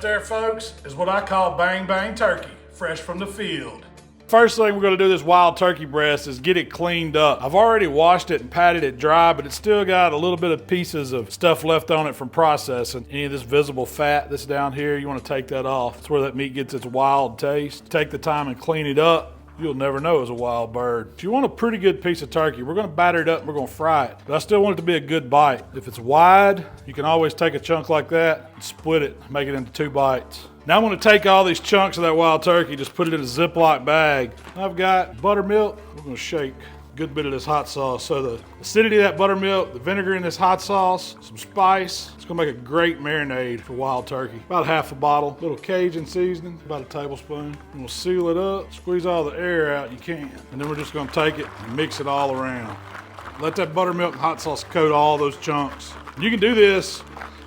There, folks, is what I call bang bang turkey, fresh from the field. First thing we're gonna do this wild turkey breast is get it cleaned up. I've already washed it and patted it dry, but it's still got a little bit of pieces of stuff left on it from processing. Any of this visible fat that's down here, you wanna take that off. That's where that meat gets its wild taste. Take the time and clean it up. You'll never know it's a wild bird. If you want a pretty good piece of turkey, we're gonna batter it up and we're gonna fry it. But I still want it to be a good bite. If it's wide, you can always take a chunk like that and split it, make it into 2 bites. Now I'm gonna take all these chunks of that wild turkey, just put it in a Ziploc bag. I've got buttermilk. We're gonna shake a good bit of this hot sauce. So the acidity of that buttermilk, the vinegar in this hot sauce, some spice. It's gonna make a great marinade for wild turkey. About half a bottle. Little Cajun seasoning, about a tablespoon. And we'll seal it up, squeeze all the air out you can. And then we're just gonna take it and mix it all around. Let that buttermilk and hot sauce coat all those chunks. You can do this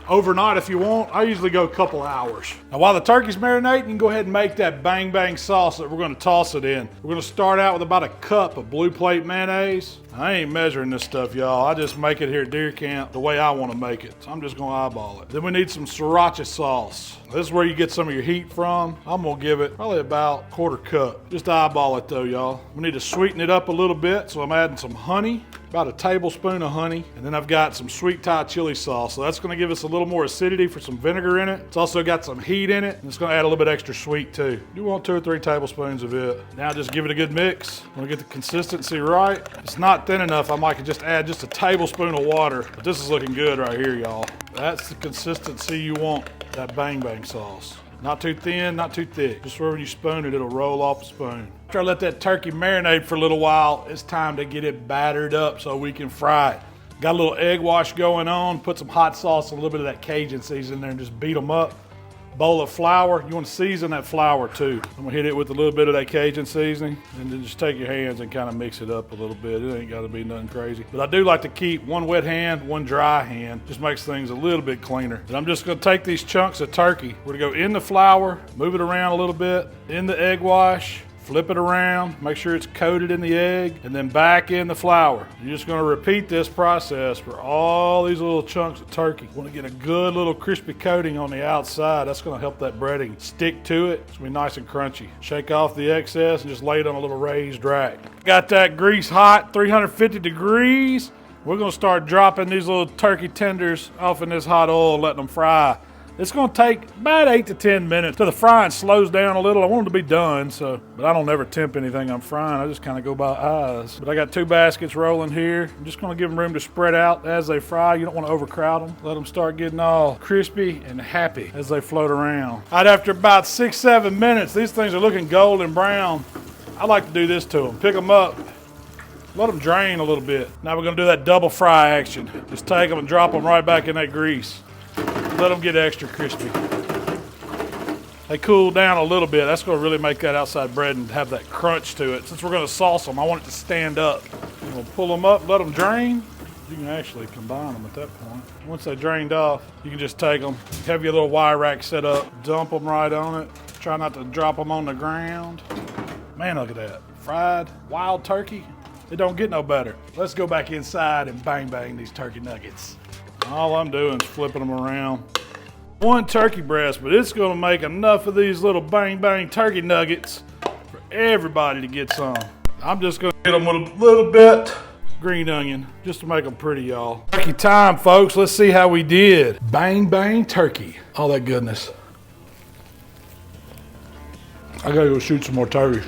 overnight if you want. I usually go a couple hours. Now while the turkey's marinating, you can go ahead and make that bang bang sauce that we're gonna toss it in. We're gonna start out with about a cup of Blue Plate mayonnaise. I ain't measuring this stuff, y'all. I just make it here at deer camp the way I wanna make it. So I'm just gonna eyeball it. Then we need some sriracha sauce. This is where you get some of your heat from. I'm gonna give it probably about a 1/4 cup. Just eyeball it though, y'all. We need to sweeten it up a little bit, so I'm adding some honey. About a tablespoon of honey, and then I've got some sweet Thai chili sauce. So that's gonna give us a little more acidity for some vinegar in it. It's also got some heat in it, and it's gonna add a little bit extra sweet too. You want 2 or 3 tablespoons of it. Now just give it a good mix. I'm gonna get the consistency right. If it's not thin enough, I might just add just a tablespoon of water. But this is looking good right here, y'all. That's the consistency you want, that bang bang sauce. Not too thin, not too thick. Just wherever you spoon it, it'll roll off the spoon. After I let that turkey marinate for a little while, it's time to get it battered up so we can fry it. Got a little egg wash going on, put some hot sauce and a little bit of that Cajun seasoning in there and just beat them up. Bowl of flour, you want to season that flour too. I'm gonna hit it with a little bit of that Cajun seasoning and then just take your hands and kind of mix it up a little bit. It ain't gotta be nothing crazy. But I do like to keep one wet hand, one dry hand. Just makes things a little bit cleaner. And I'm just gonna take these chunks of turkey. We're gonna go in the flour, move it around a little bit, in the egg wash, flip it around, make sure it's coated in the egg, and then back in the flour. You're just gonna repeat this process for all these little chunks of turkey. You wanna get a good little crispy coating on the outside. That's gonna help that breading stick to it. It's gonna be nice and crunchy. Shake off the excess and just lay it on a little raised rack. Got that grease hot, 350 degrees. We're gonna start dropping these little turkey tenders off in this hot oil, letting them fry. It's gonna take about 8 to 10 minutes till the frying slows down a little. I want it to be done, but I don't ever temp anything I'm frying. I just kind of go by eyes. But I got 2 baskets rolling here. I'm just gonna give them room to spread out as they fry. You don't want to overcrowd them. Let them start getting all crispy and happy as they float around. Right after about 6, 7 minutes, these things are looking golden brown. I like to do this to them. Pick them up. Let them drain a little bit. Now we're gonna do that double fry action. Just take them and drop them right back in that grease. Let them get extra crispy. They cool down a little bit. That's going to really make that outside bread and have that crunch to it. Since we're going to sauce them, I want it to stand up. We'll pull them up, let them drain. You can actually combine them at that point. Once they drained off, you can just take them, have your little wire rack set up, dump them right on it. Try not to drop them on the ground. Man, look at that. Fried wild turkey. It don't get no better. Let's go back inside and bang bang these turkey nuggets. All I'm doing is flipping them around. 1 turkey breast, but it's gonna make enough of these little bang bang turkey nuggets for everybody to get some. I'm just gonna hit them with a little bit green onion, just to make them pretty, y'all. Turkey time, folks. Let's see how we did. Bang bang turkey. All that goodness. I gotta go shoot some more turkey.